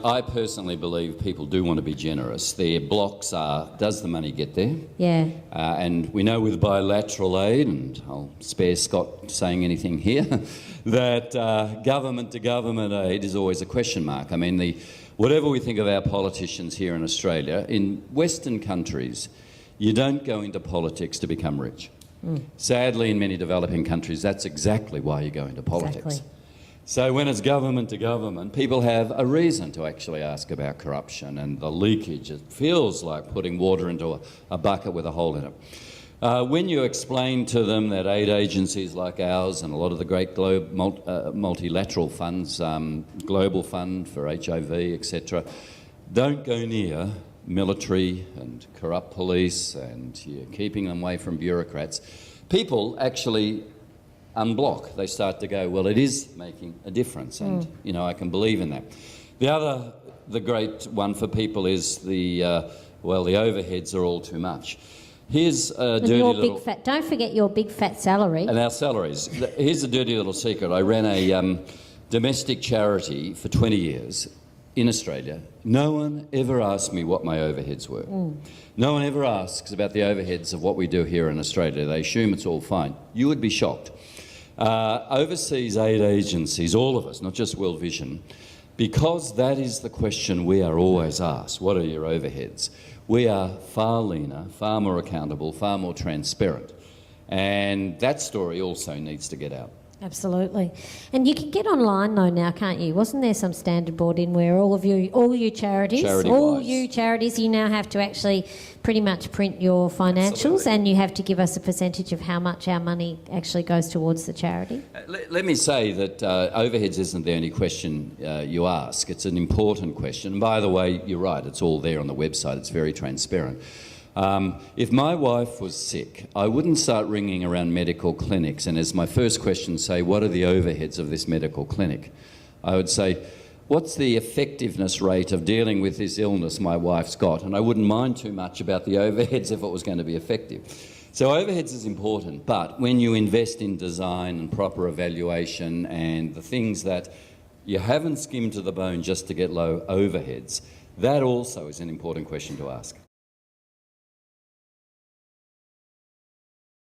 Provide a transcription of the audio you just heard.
I personally believe people do want to be generous. Their blocks are, does the money get there? Yeah. And we know with bilateral aid, and I'll spare Scott saying anything here, that government-to-government aid is always a question mark. I mean, whatever we think of our politicians here in Australia, in Western countries, you don't go into politics to become rich. Sadly, in many developing countries, that's exactly why you go into politics. Exactly. So when it's government to government, people have a reason to actually ask about corruption and the leakage. It feels like putting water into a bucket with a hole in it. When you explain to them that aid agencies like ours and a lot of the great multilateral funds, Global Fund for HIV, etc., don't go near military and corrupt police and you're keeping them away from bureaucrats, people actually unblock. They start to go, well, it is making a difference, and you know, I can believe in that. The great one for people is the overheads are all too much. Here's a dirty little... Don't forget your big fat salary. And our salaries. Here's a dirty little secret. I ran a domestic charity for 20 years in Australia. No one ever asked me what my overheads were. No one ever asks about the overheads of what we do here in Australia. They assume it's all fine. You would be shocked. Overseas aid agencies, all of us, not just World Vision, because that is the question we are always asked, what are your overheads? We are far leaner, far more accountable, far more transparent. And that story also needs to get out. Absolutely. And you can get online though now, can't you? Wasn't there some standard brought in where all you charities, you now have to actually pretty much print your financials. Absolutely. And you have to give us a percentage of how much our money actually goes towards the charity? Let me say that overheads isn't the only question you ask. It's an important question. And by the way, you're right, it's all there on the website. It's very transparent. If my wife was sick, I wouldn't start ringing around medical clinics and as my first question say, what are the overheads of this medical clinic? I would say, what's the effectiveness rate of dealing with this illness my wife's got? And I wouldn't mind too much about the overheads if it was going to be effective. So overheads is important, but when you invest in design and proper evaluation and the things that you haven't skimmed to the bone just to get low overheads, that also is an important question to ask.